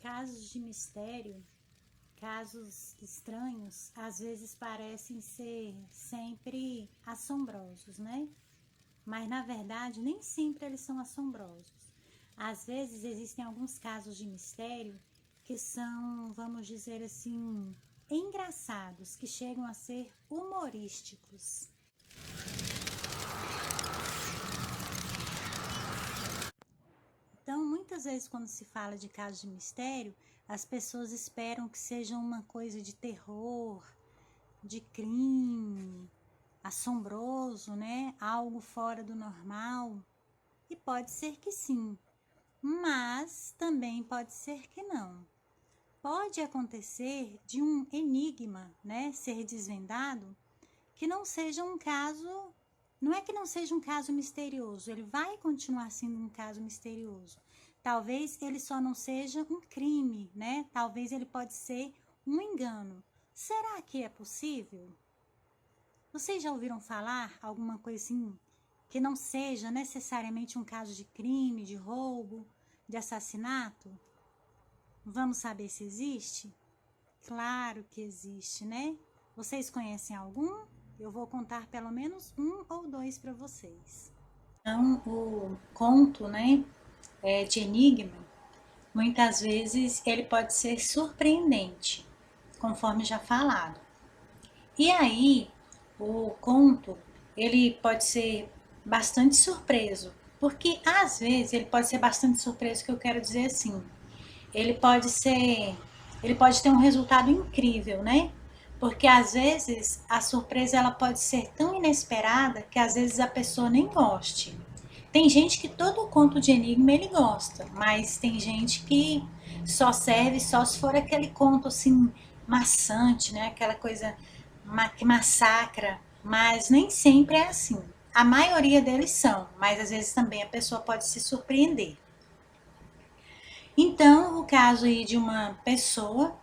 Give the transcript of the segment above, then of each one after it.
Casos de mistério, casos estranhos, às vezes parecem ser sempre assombrosos, né? Mas na verdade, nem sempre eles são assombrosos. Às vezes existem alguns casos de mistério que são, vamos dizer assim, engraçados, que chegam a ser humorísticos. Então, muitas vezes, quando se fala de casos de mistério, as pessoas esperam que seja uma coisa de terror, de crime, assombroso, né? Algo fora do normal. E pode ser que sim, mas também pode ser que não. Pode acontecer de um enigma, né, ser desvendado, que não seja um caso, não é que não seja um caso misterioso, ele vai continuar sendo um caso misterioso. Talvez ele só não seja um crime, né? Talvez ele pode ser um engano. Será que é possível? Vocês já ouviram falar alguma coisa assim que não seja necessariamente um caso de crime, de roubo, de assassinato? Vamos saber se existe? Claro que existe, né? Vocês conhecem algum? Eu vou contar pelo menos um ou dois para vocês. Então, o conto, né, de enigma, muitas vezes ele pode ser surpreendente, conforme já falado. E aí, o conto, ele pode ser bastante surpreso, porque às vezes ele pode ser bastante surpreso, que eu quero dizer assim, ele pode ser, ele pode ter um resultado incrível, né? Porque às vezes a surpresa ela pode ser tão inesperada que às vezes a pessoa nem goste. Tem gente que todo conto de enigma ele gosta, mas tem gente que só serve só se for aquele conto assim maçante, né? Aquela coisa que massacra, mas nem sempre é assim. A maioria deles são, mas às vezes também a pessoa pode se surpreender. Então, o caso aí de uma pessoa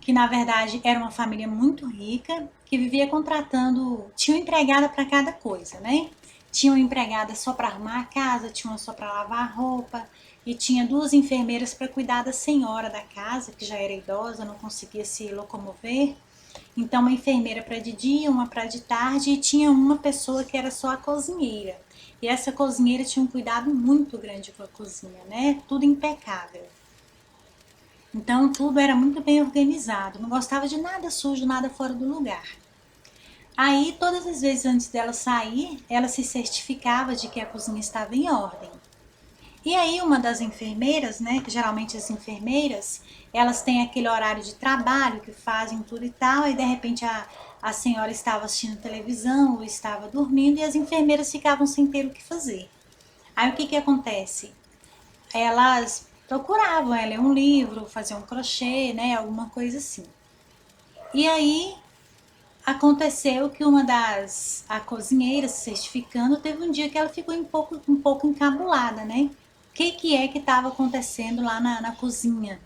que na verdade era uma família muito rica, que vivia contratando, tinha uma empregada para cada coisa, né? Tinha uma empregada só para arrumar a casa, tinha uma só para lavar a roupa, e tinha duas enfermeiras para cuidar da senhora da casa, que já era idosa, não conseguia se locomover. Então, uma enfermeira para de dia, uma para de tarde, e tinha uma pessoa que era só a cozinheira. E essa cozinheira tinha um cuidado muito grande com a cozinha, né? Tudo impecável. Então, tudo era muito bem organizado. Não gostava de nada sujo, nada fora do lugar. Aí, todas as vezes antes dela sair, ela se certificava de que a cozinha estava em ordem. E aí uma das enfermeiras, né, que geralmente as enfermeiras, elas têm aquele horário de trabalho que fazem tudo e tal, e de repente a senhora estava assistindo televisão ou estava dormindo e as enfermeiras ficavam sem ter o que fazer. Aí o que que acontece? Elas procuravam ler um livro, fazer um crochê, né, alguma coisa assim. E aí aconteceu que a cozinheira se certificando, teve um dia que ela ficou um pouco encabulada, né? O que que é que estava acontecendo lá na cozinha?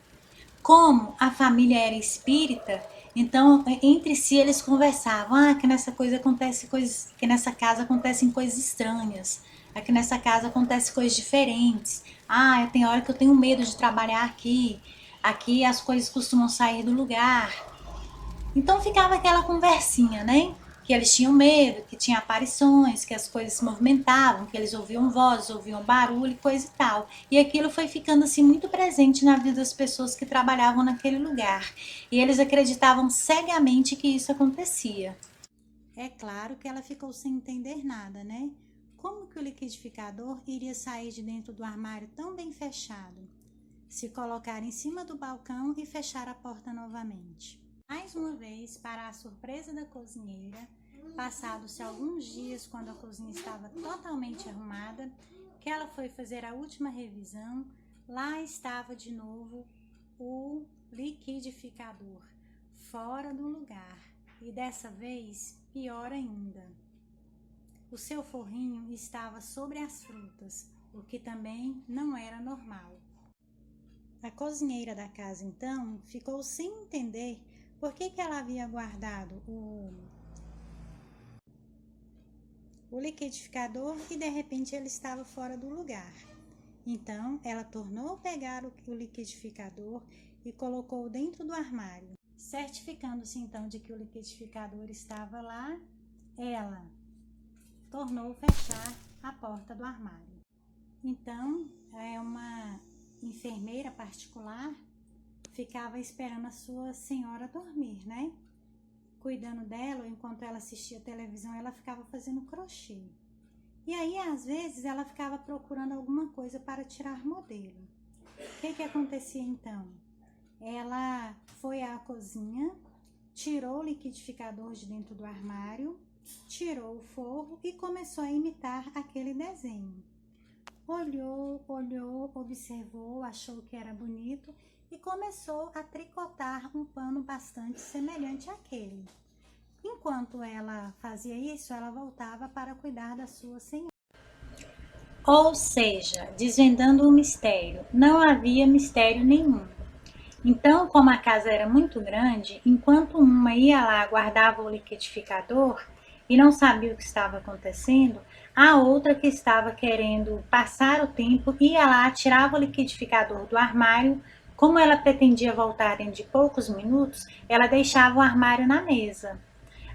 Como a família era espírita, então entre si eles conversavam, que nessa coisa acontece coisas, que nessa casa acontecem coisas estranhas, aqui nessa casa acontecem coisas diferentes. Tem hora que eu tenho medo de trabalhar aqui. Aqui as coisas costumam sair do lugar. Então ficava aquela conversinha, né? Que eles tinham medo, que tinha aparições, que as coisas se movimentavam, que eles ouviam vozes, ouviam barulho, coisa e tal. E aquilo foi ficando assim muito presente na vida das pessoas que trabalhavam naquele lugar. E eles acreditavam cegamente que isso acontecia. É claro que ela ficou sem entender nada, né? Como que o liquidificador iria sair de dentro do armário tão bem fechado? Se colocar em cima do balcão e fechar a porta novamente. Mais uma vez, para a surpresa da cozinheira, passados-se alguns dias, quando a cozinha estava totalmente arrumada, que ela foi fazer a última revisão, lá estava de novo o liquidificador, fora do lugar, e dessa vez, pior ainda. O seu forrinho estava sobre as frutas, o que também não era normal. A cozinheira da casa, então, ficou sem entender por que ela havia guardado o liquidificador e de repente ele estava fora do lugar. Então, ela tornou a pegar o liquidificador e colocou dentro do armário. Certificando-se então de que o liquidificador estava lá, ela tornou a fechar a porta do armário. Então, uma enfermeira particular ficava esperando a sua senhora dormir, né? Cuidando dela, enquanto ela assistia televisão, ela ficava fazendo crochê. E aí, às vezes, ela ficava procurando alguma coisa para tirar modelo. O que acontecia então? Ela foi à cozinha, tirou o liquidificador de dentro do armário, tirou o forro e começou a imitar aquele desenho. Olhou, observou, achou que era bonito e começou a tricotar um pano bastante semelhante àquele. Enquanto ela fazia isso, ela voltava para cuidar da sua senhora. Ou seja, desvendando o mistério, não havia mistério nenhum. Então, como a casa era muito grande, enquanto uma ia lá, guardava o liquidificador e não sabia o que estava acontecendo, a outra que estava querendo passar o tempo ia lá, tirava o liquidificador do armário. Como ela pretendia voltar dentro de poucos minutos, ela deixava o armário na mesa.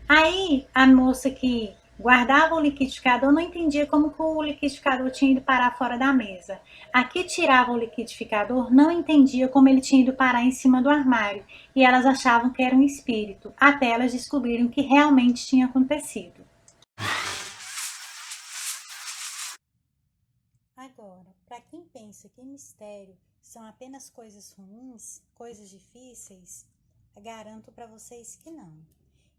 Aí a moça que guardava o liquidificador não entendia como que o liquidificador tinha ido parar fora da mesa. A que tirava o liquidificador não entendia como ele tinha ido parar em cima do armário e elas achavam que era um espírito, até elas descobriram que realmente tinha acontecido. Agora, para quem pensa que mistério são apenas coisas ruins, coisas difíceis, garanto para vocês que não.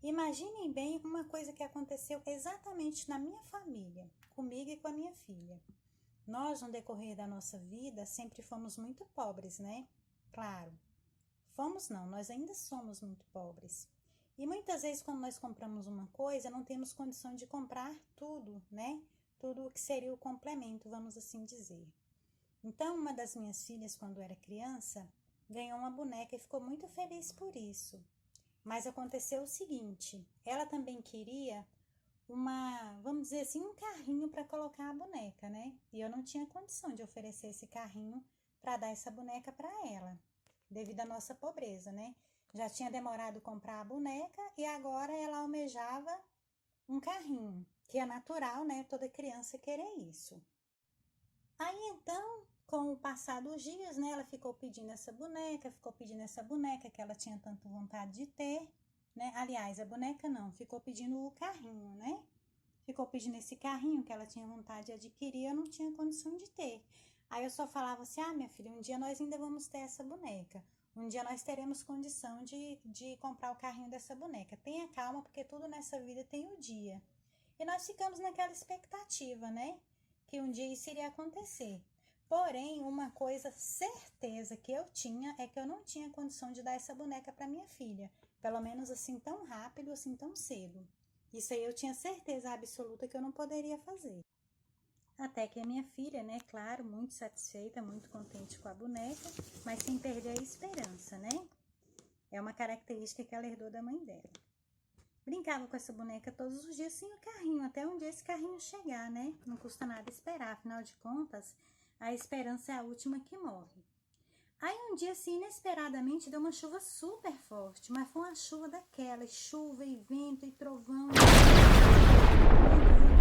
Imaginem bem uma coisa que aconteceu exatamente na minha família, comigo e com a minha filha. Nós, no decorrer da nossa vida, sempre fomos muito pobres, né? Claro, fomos não, nós ainda somos muito pobres. E muitas vezes quando nós compramos uma coisa, não temos condição de comprar tudo, né? Tudo o que seria o complemento, vamos assim dizer. Então, uma das minhas filhas, quando era criança, ganhou uma boneca e ficou muito feliz por isso. Mas aconteceu o seguinte, ela também queria vamos dizer assim, um carrinho para colocar a boneca, né? E eu não tinha condição de oferecer esse carrinho para dar essa boneca para ela, devido à nossa pobreza, né? Já tinha demorado comprar a boneca e agora ela almejava um carrinho, que é natural, né? Toda criança querer isso. Aí então, com o passar dos dias, né, ela ficou pedindo essa boneca que ela tinha tanto vontade de ter, né? Aliás, a boneca não, ficou pedindo o carrinho, né? Ficou pedindo esse carrinho que ela tinha vontade de adquirir, eu não tinha condição de ter. Aí eu só falava assim, minha filha, um dia nós ainda vamos ter essa boneca. Um dia nós teremos condição de comprar o carrinho dessa boneca. Tenha calma, porque tudo nessa vida tem o dia. E nós ficamos naquela expectativa, né? Que um dia isso iria acontecer. Porém, uma coisa certeza que eu tinha é que eu não tinha condição de dar essa boneca para minha filha. Pelo menos assim tão rápido, assim tão cedo. Isso aí eu tinha certeza absoluta que eu não poderia fazer. Até que a minha filha, né, claro, muito satisfeita, muito contente com a boneca, mas sem perder a esperança, né? É uma característica que ela herdou da mãe dela. Brincava com essa boneca todos os dias sem o carrinho, até um dia esse carrinho chegar, né? Não custa nada esperar, afinal de contas, a esperança é a última que morre. Aí um dia, assim, inesperadamente, deu uma chuva super forte, mas foi uma chuva daquelas, chuva e vento e trovão.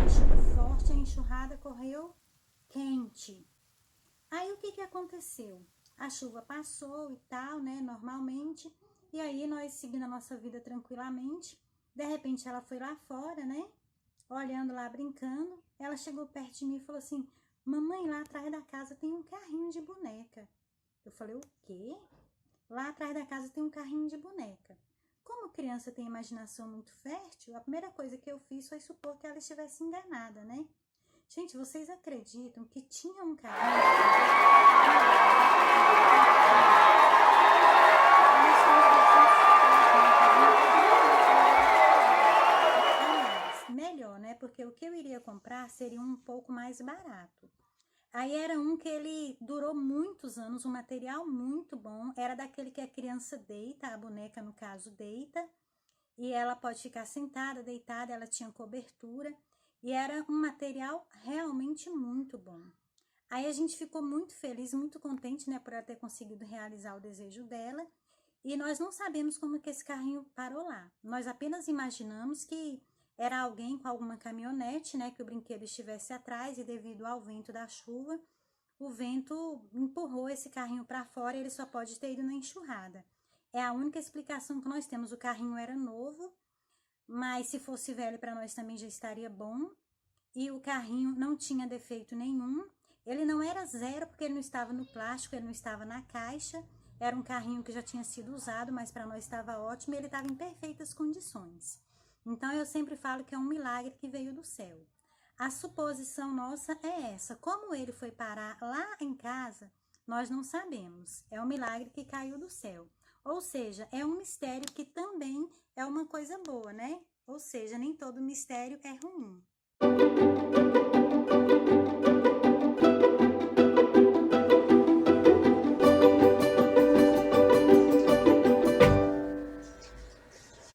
A chuva forte, a enxurrada correu quente. Aí o que aconteceu? A chuva passou e tal, né, normalmente, e aí nós seguindo a nossa vida tranquilamente. De repente ela foi lá fora, né, olhando lá, brincando. Ela chegou perto de mim e falou assim, mamãe, lá atrás da casa tem um carrinho de boneca. Eu falei, o quê? Lá atrás da casa tem um carrinho de boneca. Como criança tem imaginação muito fértil, a primeira coisa que eu fiz foi supor que ela estivesse enganada, né? Gente, vocês acreditam que tinha um carrinho? Melhor, né? Porque o que eu iria comprar seria um pouco mais barato. Aí era um que ele durou muitos anos, um material muito bom. Era daquele que a criança deita, a boneca no caso deita, e ela pode ficar sentada, deitada, ela tinha cobertura, e era um material realmente muito bom. Aí a gente ficou muito feliz, muito contente, né, por ela ter conseguido realizar o desejo dela. E nós não sabemos como que esse carrinho parou lá. Nós apenas imaginamos que era alguém com alguma caminhonete, né, que o brinquedo estivesse atrás e devido ao vento da chuva, o vento empurrou esse carrinho para fora e ele só pode ter ido na enxurrada. É a única explicação que nós temos. O carrinho era novo, mas se fosse velho para nós também já estaria bom. E o carrinho não tinha defeito nenhum. Ele não era zero porque ele não estava no plástico, ele não estava na caixa. Era um carrinho que já tinha sido usado, mas para nós estava ótimo e ele estava em perfeitas condições. Então eu sempre falo que é um milagre que veio do céu. A suposição nossa é essa. Como ele foi parar lá em casa, nós não sabemos. É um milagre que caiu do céu. Ou seja, é um mistério que também é uma coisa boa, né? Ou seja, nem todo mistério é ruim.